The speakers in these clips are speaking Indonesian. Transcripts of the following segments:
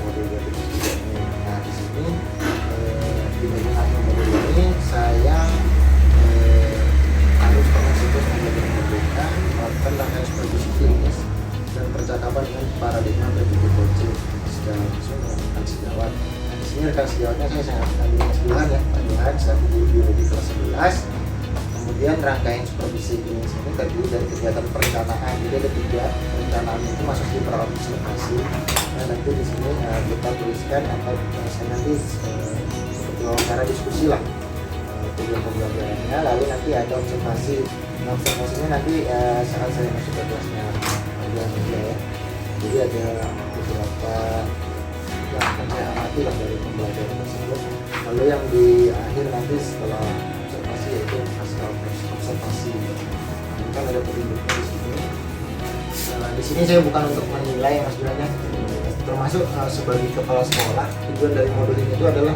modul gratifikasi ini. Nah di sini di bagian admin modul ini saya harus situs memberikan pendampingan supervisi klinis dan percakapan dengan paradigma berpikir coaching secara langsung dengan sejawat. Nah di sini rekan sejawatnya saya sangat ambil Mas Johan ya, Pak Johan selaku guru biologi kelas 11. Kemudian rangkaian supervisi klinis ini terdiri dari kegiatan perencanaan. Jadi ada 3 perencanaan itu masuk di pra observasi. Nah nanti di sini kita tuliskan atau saya nanti seperti wawancara diskusi lah tujuan pembelajarannya. Lalu nanti ada observasi. Nah observasinya nanti saat saya masuk ke kelasnya ya. Jadi ada beberapa yang akan saya amati lah dari pembelajaran tersebut. Lalu yang di akhir nanti setelah observasi yaitu hasil observasi. Ini kan ada penduduknya di sini. Di sini saya bukan untuk menilai Mas Johan ya. Termasuk sebagai kepala sekolah, tujuan dari modul ini itu adalah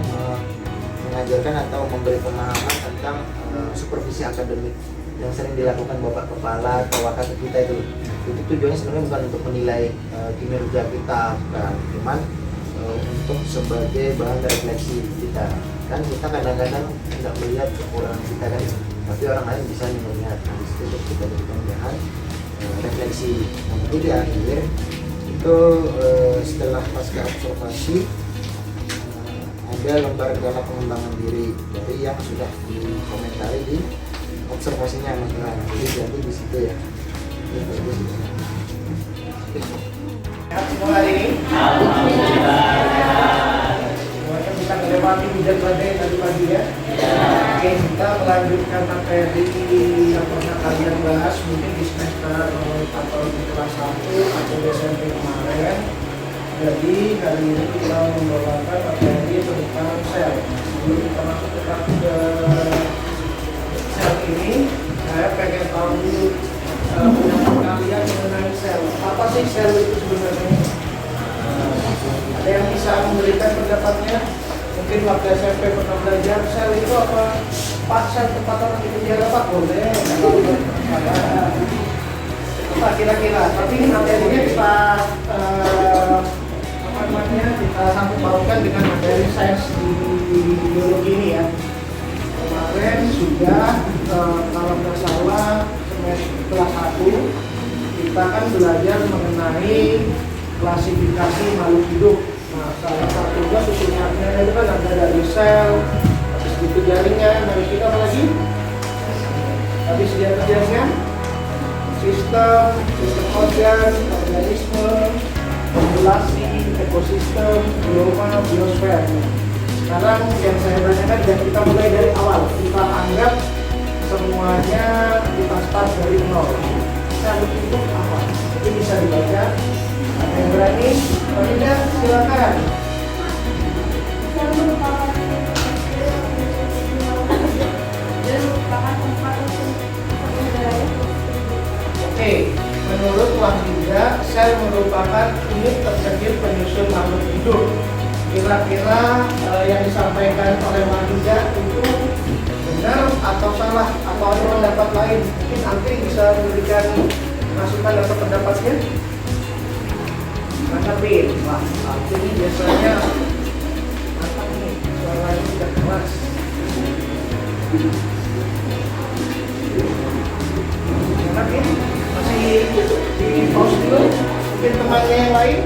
mengajarkan atau memberi pemahaman tentang supervisi akademik yang sering dilakukan Bapak Kepala atau wakil kita itu. Itu tujuannya sebenarnya bukan untuk menilai kinerja kita, bukan, cuman untuk sebagai bahan refleksi kita. Kan kita kadang-kadang tidak melihat kekurangan kita kan, tapi orang lain bisa melihat. Nah, disitu kita berikan bahan refleksi. Nah, nanti di akhir itu setelah pasca observasi ada lembar dana pengembangan diri dari yang sudah dikomentari di observasinya Mas Johan. Jadi di situ ya. Semua hari ini semuanya bisa melewati hujan badai tadi pagi ya. Oke, kita melanjutkan materi yang pernah kalian bahas mungkin di semester atau di kelas 1 atau di SMP kemarin. Jadi hari ini kita membawakan materi tentang sel. Sebelum kita masuk ke sel ini, saya pengen tahu dulu pendapat kalian mengenai sel. Apa sih sel itu sebenarnya? Ada yang bisa memberikan pendapatnya? Mungkin waktu SMP pernah belajar sel itu apa? Pak, sel tempat orang di penjara Pak, boleh. Apa kira-kira? Tapi ini materinya kita kita sangkut pautkan dengan materi sains di biologi ini ya. Kemarin sudah kalau nggak salah kelas 1 kita kan belajar mengenai klasifikasi makhluk hidup. Nah, salah satunya susunannya itu kan ada dari sel, habis itu jaringan, dari kita apa lagi? Habis dia jaringan, sistem organ, organisme, populasi, ekosistem, bioma, biosfer. Sekarang yang saya tanyakan dan kita mulai dari awal. Kita anggap semuanya kita start dari nol. Sel itu apa? Itu bisa dibaca. Ada yang berani? Kalau tidak, silakan. Sel merupakan tempat Oke, menurut Wahida, sel merupakan unit terkecil penyusun makhluk hidup. Kira-kira yang disampaikan oleh Wahida itu benar atau salah, atau ada pendapat lain? Mungkin Antri bisa memberikan masukan atau pendapatnya. Mantapin, wah, Antri biasanya mantap nih, suaranya sudah keras. Enak ya, masih di pause dulu. Mungkin temannya yang lain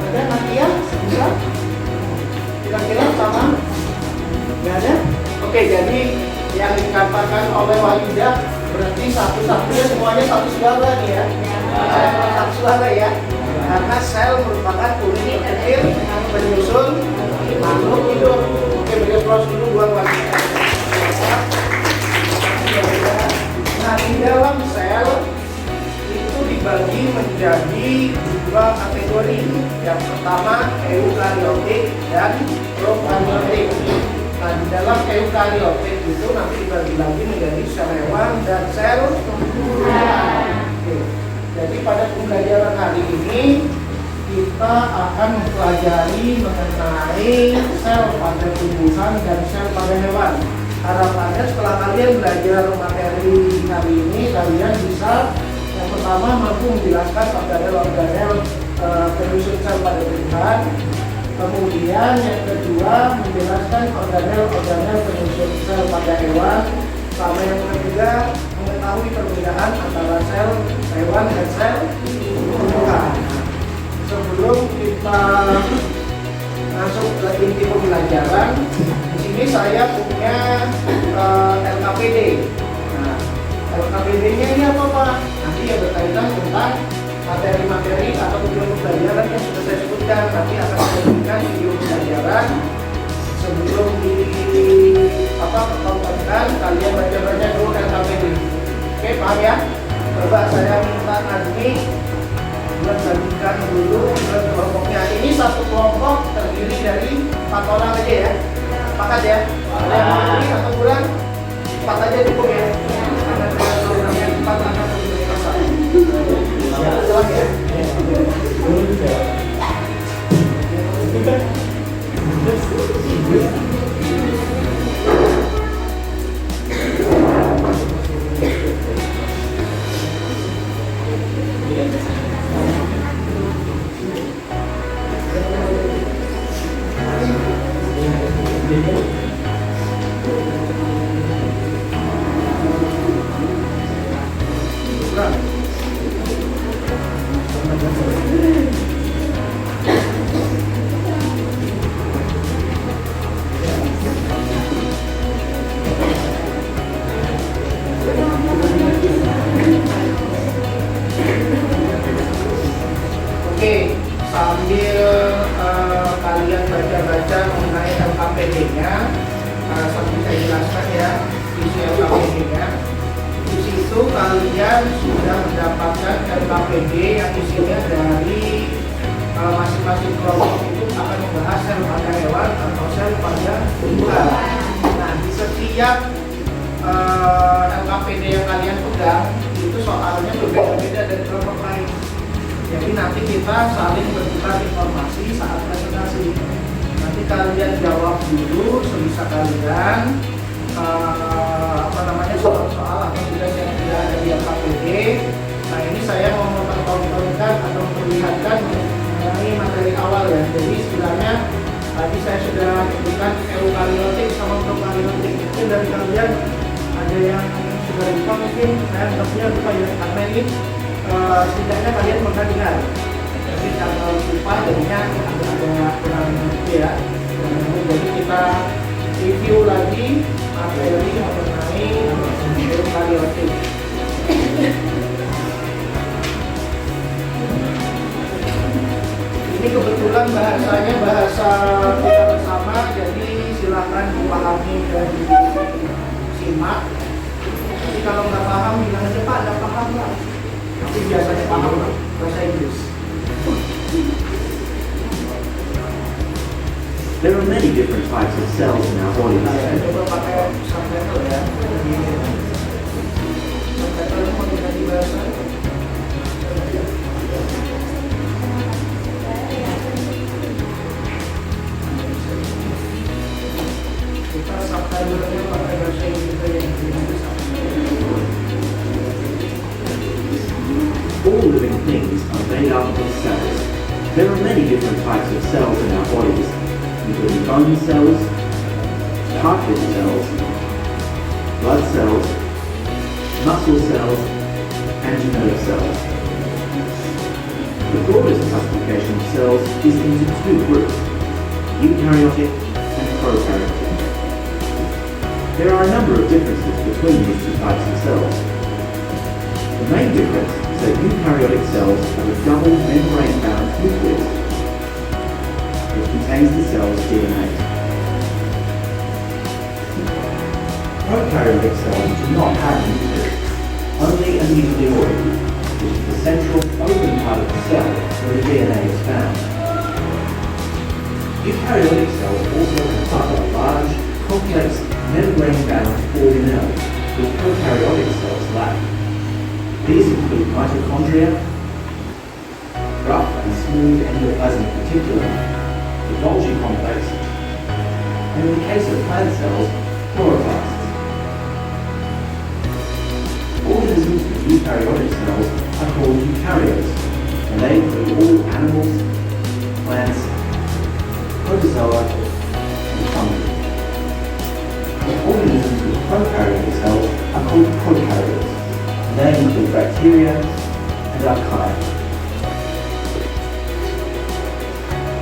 ada, Nadia bisa? Kira-kira sama? Nggak ada? Oke, jadi yang dikatakan oleh Wahida berarti satu-satunya semuanya satu suara nih ya. Satu suara ya. Karena sel merupakan unit kecil penyusun makhluk hidup. Oke, beri aplaus dulu buat Wahida. Nah, di dalam sel itu dibagi menjadi 2 kategori. Yang pertama eukariotik dan prokariotik. Nah, di dalam eukariotik itu nanti dibagi lagi menjadi sel hewan dan sel tumbuhan. Jadi pada pembelajaran hari ini kita akan mempelajari mengenai sel pada tumbuhan dan sel pada hewan. Harapannya setelah kalian belajar materi hari ini, kalian bisa yang pertama mampu menjelaskan organel-organel penyusun sel pada tumbuhan. Kemudian yang kedua menjelaskan organel-organel penyusun sel pada hewan. Sama yang ketiga mengetahui perbedaan antara sel hewan dan sel tumbuhan. Sebelum kita masuk ke inti pembelajaran, di sini saya punya LKPD. Nah, LKPD-nya ini apa Pak? Nanti ya berkaitan tentang materi-materi atau video pembelajaran yang sudah saya sebutkan. Nanti akan saya berikan video pembelajaran sebelum pertontonkan, kalian baca-baca dulu LKPD. Oke, paham ya? Coba saya minta Azmi bagikan dulu ke kelompoknya. Ini satu kelompok terdiri dari 4 orang aja ya. Sepakat ya? Ada yang mau lebih atau kurang? 4 aja cukup ya? Karena programnya 4 akan lebih besar. Jelas ya? Oke, sambil kalian baca-baca mengenai LKPD-nya, sambil saya jelaskan ya isi LKPD-nya. Di situ kalian sudah mendapatkan LKPD yang isinya dari masing-masing kelompok itu akan membahas sel pada hewan atau sel pada tumbuhan. Nah, di setiap LKPD yang kalian pegang itu soalnya berbeda-beda dari kelompok lain. Jadi nanti kita saling bertukar informasi saat presentasi. Nanti kalian jawab dulu sebisa kalian soal-soal atau tugas yang tidak ada di LKPD. Nah, ini saya mau mempertontonkan atau memperlihatkan mengenai materi awal ya. Jadi istilahnya tadi saya sudah sebutkan eukariotik sama prokariotik. Mungkin dari kalian ada yang sudah lupa, mungkin saya anggapnya lupa ya, karena ini setidaknya kalian pernah dengar. Jadi kalau lupa jadinya agak kurang ngerti ya. Jadi kita review lagi materi mengenai eukariotik. Ini kebetulan bahasanya bahasa kita bersama, jadi silakan dipahami dan disimak. Jadi kalau nggak paham bilang aja Pak, nggak paham lah. Tapi biasanya paham lah bahasa Inggris. There are many different types of cells in our bodies. Coba pakai subtitle ya. Subtitle mau diganti bahasa. Kita subtitle-nya pakai bahasa Inggris yang All living things are made up of cells. There are many different types of cells in our bodies, including bone cells, cartilage cells, blood cells, muscle cells, and nerve cells. The broadest classification of cells is into 2 groups, eukaryotic and prokaryotic. There are a number of differences between these 2 types of cells. The main difference is that eukaryotic cells have a double membrane-bound nucleus, which contains the cell's DNA. Prokaryotic cells do not have a nucleus, only a nucleoid, which is the central open part of the cell where the DNA is found. Eukaryotic cells also have other large, complex, membrane-bound organelles, which prokaryotic cells lack. These include mitochondria, rough and smooth endoplasmic reticulum, the Golgi complex, and in the case of plant cells, chloroplasts. Organisms with eukaryotic cells are called eukaryotes, and they include all animals, plants, protozoa, and fungi. Organisms with prokaryotic cells are called prokaryotes, and they include bacteria and archaea.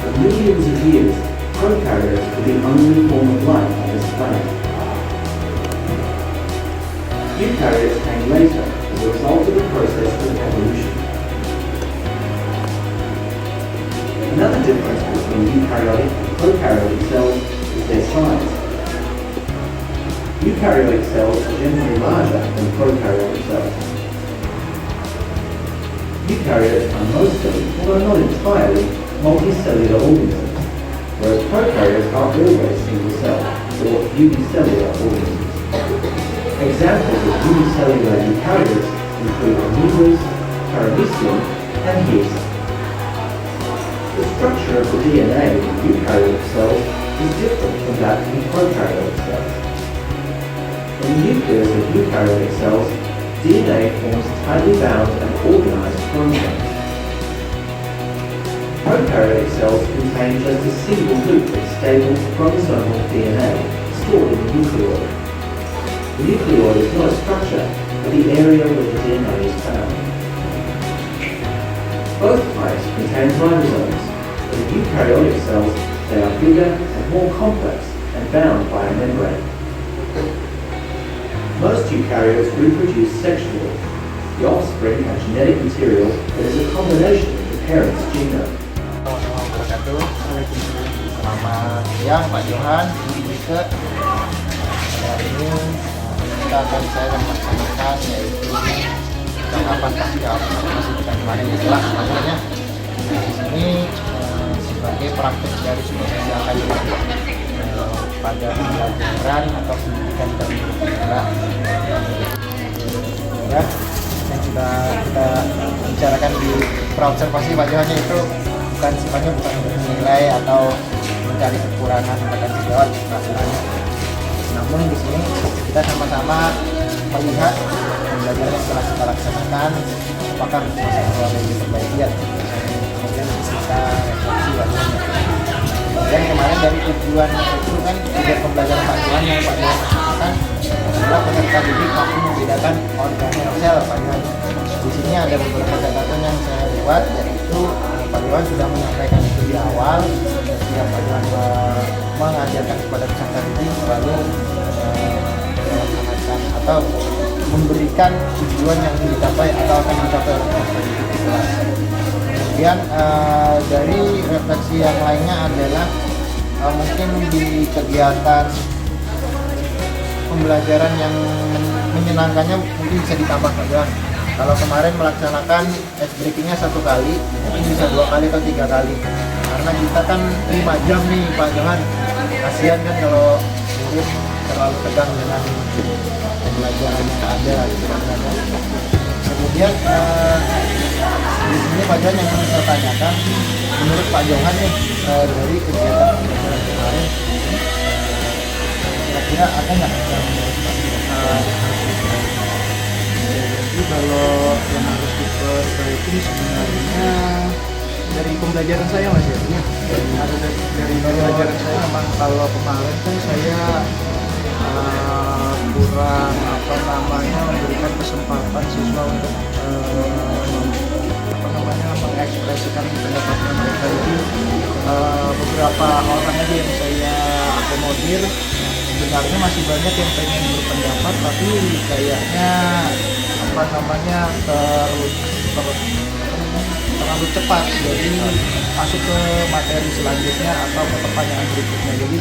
For millions of years, prokaryotes were the only form of life on this planet. Eukaryotes came later as a result of the process of evolution. Another difference between eukaryotic and prokaryotic cells is their size. Eukaryotic cells are generally larger than prokaryotic cells. Eukaryotes are mostly, although not entirely, multicellular organisms, whereas prokaryotes are always single-cell, or unicellular organisms. Examples of unicellular eukaryotes include amoebas, paramecium, and yeast. The structure of the DNA in eukaryotic cells is different from that in prokaryotic cells. In the nucleus of eukaryotic cells, DNA forms tightly bound and organized chromosomes. Prokaryotic cells contain just a single loop of stable chromosomal DNA stored in the nucleoid. The nucleoid is not a structure, but the area where the DNA is found. Both types contain ribosomes, but in eukaryotic cells they are bigger and more complex and bound by a membrane. Most eukaryotes reproduce sexually. The offspring have genetic material that is a combination of the parent's genome. Selamat siang Pak Johan, Bu Mika. Hari ini saya akan melaksanakan yaitu percakapan pasca observasi kita kemarin itulah namanya. Di sini sebagai praktek dari supervisi akademik pada pembelajaran atau pendidikan dari negara yang sudah kita bicarakan di praobservasi Pak Johan, itu bukan sifatnya bukan untuk menilai atau mencari kekurangan pada sejawat sebenarnya. Namun di sini kita sama-sama melihat pembelajaran yang telah kita laksanakan apakah masih perlu diperbaiki atau kemudian kita refleksi wajahnya. Dan kemarin dari tujuan itu kan tujuan pembelajaran Pak Johan yang Pak Johan lakukan adalah peserta didik mampu membedakan organel sel Pak Johan. Di sini ada beberapa catatan yang saya buat, yaitu Pak Johan sudah menyampaikan itu di awal ketika Pak Johan mengajarkan kepada peserta didik lalu melaksanakan atau memberikan tujuan yang ingin dicapai atau akan dicapai oleh peserta didik di kelas. Kemudian dari refleksi yang lainnya adalah mungkin di kegiatan pembelajaran yang menyenangkannya mungkin bisa ditambah Pak Johan. Kalau kemarin melaksanakan ice breakingnya 1 kali, mungkin bisa 2 kali atau 3 kali. Karena kita kan 5 jam nih Pak Johan. Kasihan kan kalau murid terlalu tegang dengan pembelajaran yang ada gitu kan. Kemudian di sini Pak Johan yang saya tanyakan, menurut Pak Johan nih dari kegiatan pembelajaran kemarin, kira-kira ada nggak yang jadi kalau yang harus diperbaiki sebenarnya dari pembelajaran saya Mas ya? Dari pembelajaran saya memang kalau kemarin kan saya kurang memberikan kesempatan siswa untuk mengekspresikan pendapatnya mereka. Jadi beberapa orang aja yang saya akomodir. Sebenarnya masih banyak yang pengen berpendapat, tapi kayaknya terlalu cepat, jadi masuk ke materi selanjutnya atau ke pertanyaan berikutnya. Jadi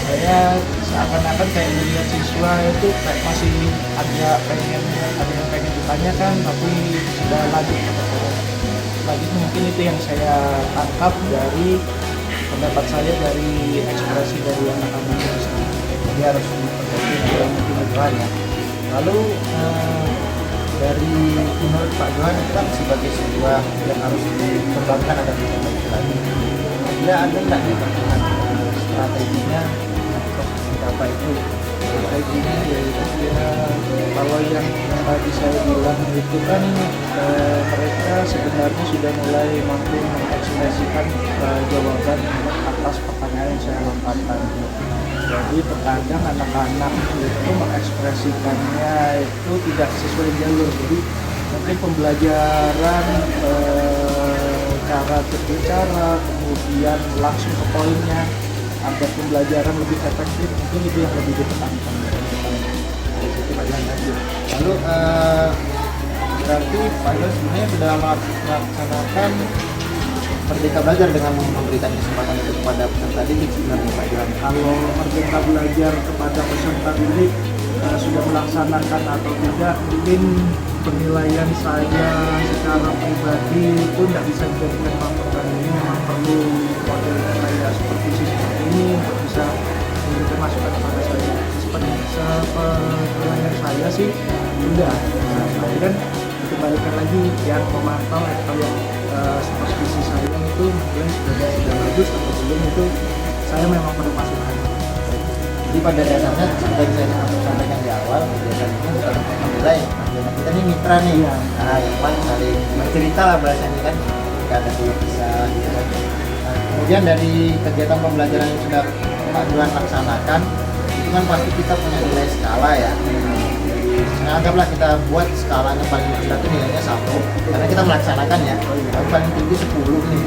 saya seakan-akan kayak melihat siswa itu kayak masih ada yang pengen ditanyakan tapi sudah lanjut mungkin itu yang saya tangkap dari pendapat saya dari ekspresi dari anak-anak di sini. Jadi harus diperbaiki dalam mungkin ya. Lalu dari menurut Pak Johan kan sebagai sebuah yang harus dikembangkan agar diperbaiki lagi. Dia ada nggak nih Pak Johan strateginya untuk mencapai itu? Strateginya ya kalau yang tadi saya bilang itu kan mereka sebenarnya sudah mulai mampu mengekspresikan jawaban atas pertanyaan yang saya lontarkan. Jadi terkadang anak-anak itu mengekspresikannya itu tidak sesuai jalur. Jadi mungkin pembelajaran cara berbicara, kemudian langsung ke poinnya, agar pembelajaran lebih efektif, mungkin itu yang lebih ditekankan. Dari situ Pak Johan lanjut. Lalu berarti Pak Johan sebenarnya sudah melaksanakan Merdeka Belajar dengan memberikan kesempatan itu kepada peserta didik sebenarnya Pak Johan. Kalau Merdeka Belajar kepada peserta didik sudah melaksanakan atau tidak, mungkin penilaian saya secara pribadi itu tidak bisa dijadikan patokan. Ini memang perlu model kayak seperti sistem ini untuk bisa memberikan masukan kepada saya. Penilaian saya sih sudah. Tapi kan kembalikan lagi yang memantau atau yang supervisi saya itu mungkin sudah bagus atau belum, itu saya memang perlu masukan. Jadi pada dasarnya seperti saya sampaikan di awal, kegiatan ini bukan untuk menilai. Kita ini mitra nih, nah yang paling saling bercerita lah bahasanya kan, nggak ada keluh kesah gitu kan. Nah, kemudian dari kegiatan pembelajaran yang sudah Pak Johan laksanakan, itu kan pasti kita punya nilai skala ya. Nah, anggaplah kita buat skalanya paling rendah itu nilainya 1, karena kita melaksanakan ya. Tapi paling tinggi 10 nih.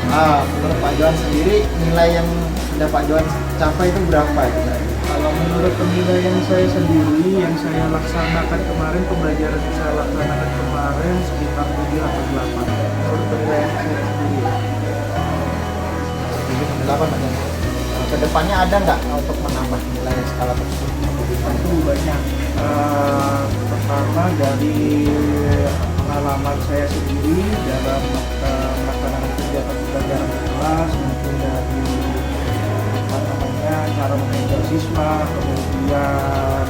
Nah, menurut Pak Johan sendiri nilai yang sudah Pak Johan capai itu berapa gitu? Kalau menurut penilaian saya sendiri yang saya laksanakan kemarin, pembelajaran yang saya laksanakan kemarin sekitar 7 atau 8. Menurut penilaian saya sendiri. 7 8 Pak Johan. Kedepannya ada nggak untuk menambah nilai skala tersebut? Tentu banyak. Pertama dari pengalaman saya sendiri dalam melaksanakan kegiatan pembelajaran di kelas, mungkin dari cara mengajar siswa, kemudian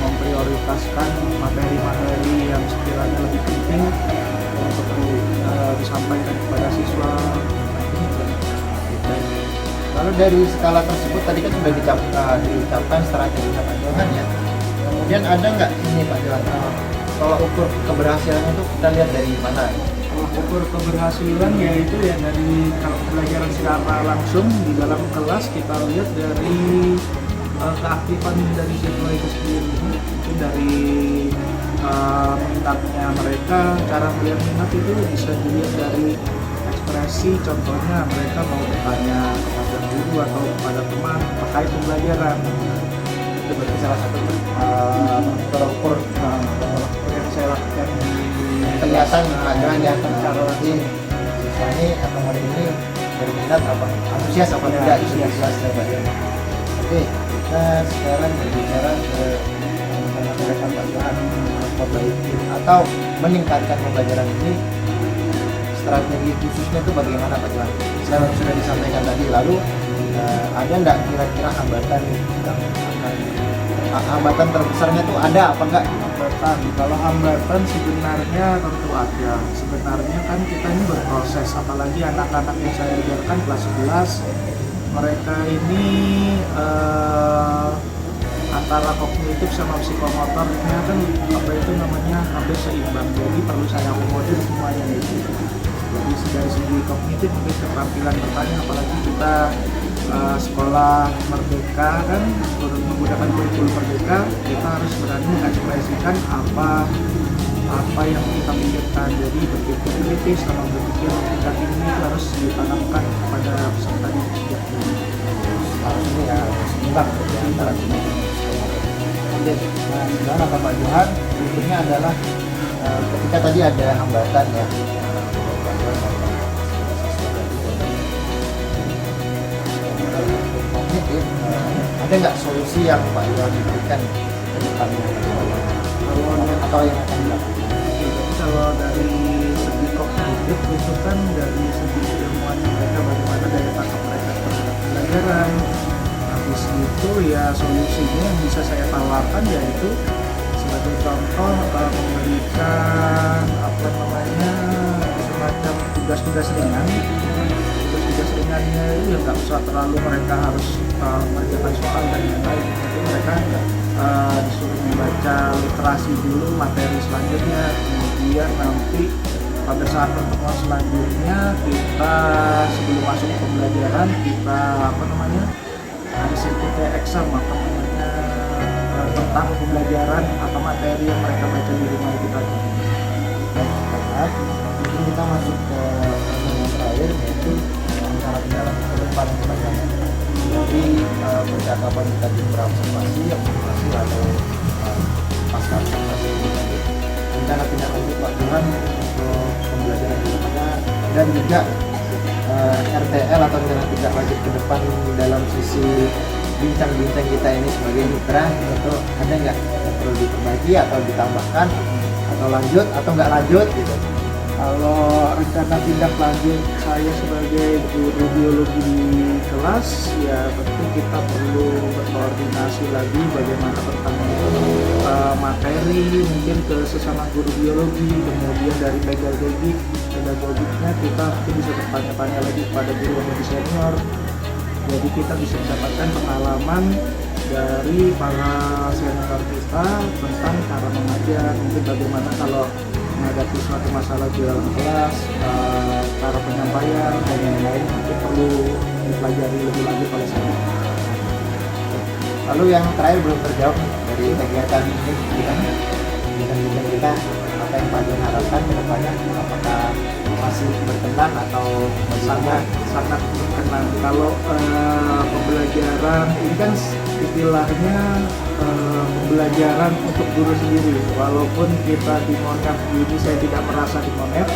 memprioritaskan materi-materi yang sekiranya lebih penting untuk disampaikan kepada siswa. Lalu dari skala tersebut tadi kan sudah diucapkan strategi Pak Johan ya. Kemudian ada nggak ini Pak Johan, kalau ukur keberhasilannya itu kita lihat dari mana? Ukur keberhasilan yaitu ya dari kalau pelajaran secara langsung di dalam kelas kita lihat dari keaktifan dari siswa itu sendiri, mungkin dari minatnya mereka. Cara melihat minat itu bisa dilihat dari ekspresi, contohnya mereka mau bertanya kepada guru atau kepada teman terkait pembelajaran. Itu berarti salah satu ukur yang saya lakukan di kelihatan Pak Johan ya, cara ini siswa ini atau murid ini berminat apa antusias apa tidak itu jelas ya Pak Johan. Oke, kita sekarang berbicara ke mereka Pak Johan memperbaiki atau meningkatkan pembelajaran ini, strategi khususnya itu bagaimana Pak Johan? Saya sudah disampaikan tadi, lalu ada nggak kira-kira hambatan hambatan terbesarnya tuh ada apa enggak? Hambatan, kalau hambatan sebenarnya tentu ada. Sebenarnya kan kita ini berproses, apalagi anak-anak yang saya ajarkan kelas 11, mereka ini antara kognitif sama psikomotornya kan apa itu namanya hampir seimbang, jadi perlu saya akomodir semuanya itu. Jadi dari segi kognitif mungkin keterampilan bertanya, apalagi kita sekolah merdeka kan menggunakan kurikulum merdeka, kita harus berani mengekspresikan apa yang kita pikirkan. Jadi berpikir kritis sama berpikir tingkat ini itu harus ditanamkan kepada peserta didik. Harus ini ya, seimbang antara Oke, nah sekarang Pak Johan, berikutnya adalah ketika tadi ada hambatan ya, Pak Johan kognitif, ada nggak solusi yang Pak Johan berikan ke depannya atau yang akan dilakukan? Kalau dari segi kognitif itu kan dari segi ilmuwan mereka, bagaimana daya tangkap mereka terhadap pelajaran. Habis itu ya solusinya yang bisa saya tawarkan yaitu sebagai contoh memberikan apa namanya semacam tugas-tugas ringan. Tugas ringannya itu ya nggak usah terlalu mereka harus mengerjakan soal dan lain-lain. Tapi mereka disuruh membaca literasi dulu materi selanjutnya, kemudian nanti pada saat pertemuan selanjutnya kita sebelum masuk ke pembelajaran kita ada sedikit kayak exam tentang pembelajaran atau materi yang mereka baca di rumah itu tadi. Baik, mungkin kita masuk ke pertemuan terakhir, yaitu cara jalan ke depan sebagainya. Jadi percakapan kita di observasi atau pasca observasi tadi. Rencana tindak lanjut Pak Johan untuk pembelajaran di depannya, dan juga RTL atau rencana tindak lanjut ke depan dalam sisi bincang-bincang kita ini sebagai mitra, itu ada nggak yang perlu diperbaiki atau ditambahkan atau lanjut atau nggak lanjut gitu? Kalau rencana tindak lanjut saya sebagai guru biologi di kelas, ya tentu kita perlu berkoordinasi lagi bagaimana tentang materi mungkin ke sesama guru biologi, kemudian dari pedagogiknya kita mungkin bisa bertanya-tanya lagi kepada guru yang lebih senior. Jadi kita bisa mendapatkan pengalaman dari para senior kita tentang cara mengajar, mungkin bagaimana kalau menghadapi suatu masalah di dalam kelas, cara penyampaian dan lain-lain mungkin perlu dipelajari lebih lanjut oleh saya. Lalu yang terakhir belum terjawab dari kegiatan ini gimana? Kegiatan kita apa yang Pak Johan harapkan ke depannya? Apakah masih berkenan atau sangat berkenan? Kalau pembelajaran ini kan istilahnya pembelajaran untuk guru sendiri, walaupun kita di Monep ini saya tidak merasa di Monep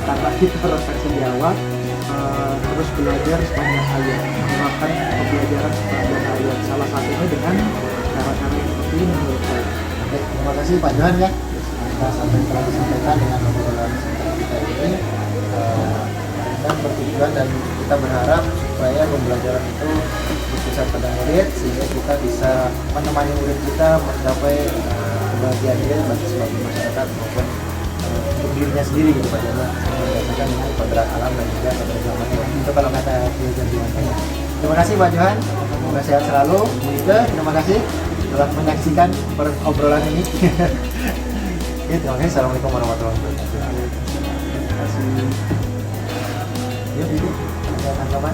karena kita refleksi Jawa, terus belajar sepanjang ayat, menerapkan pembelajaran sepanjang ayat, salah satunya dengan cara-cara yang seperti ini menurut saya. Oke, terima kasih Pak Johan ya. Kita sampai telah disampaikan dengan obrolan kita ini, dan bertujuan, dan kita berharap supaya pembelajaran itu berpusat pada murid sehingga kita bisa menemani murid kita mencapai kebahagiaan dia sebagai masyarakat maupun untuk dirinya sendiri gitu Pak Johan, berdasarkan dengan kodrat alam dan juga kodrat zamannya. Itu kalau kata Diajar Dewantara. Terima kasih Pak Johan, semoga sehat selalu. Munike, terima kasih telah menyaksikan obrolan ini. Ya, terima kasih. Assalamualaikum warahmatullahi wabarakatuh. Terima kasih. Yuk, ada tanggapan?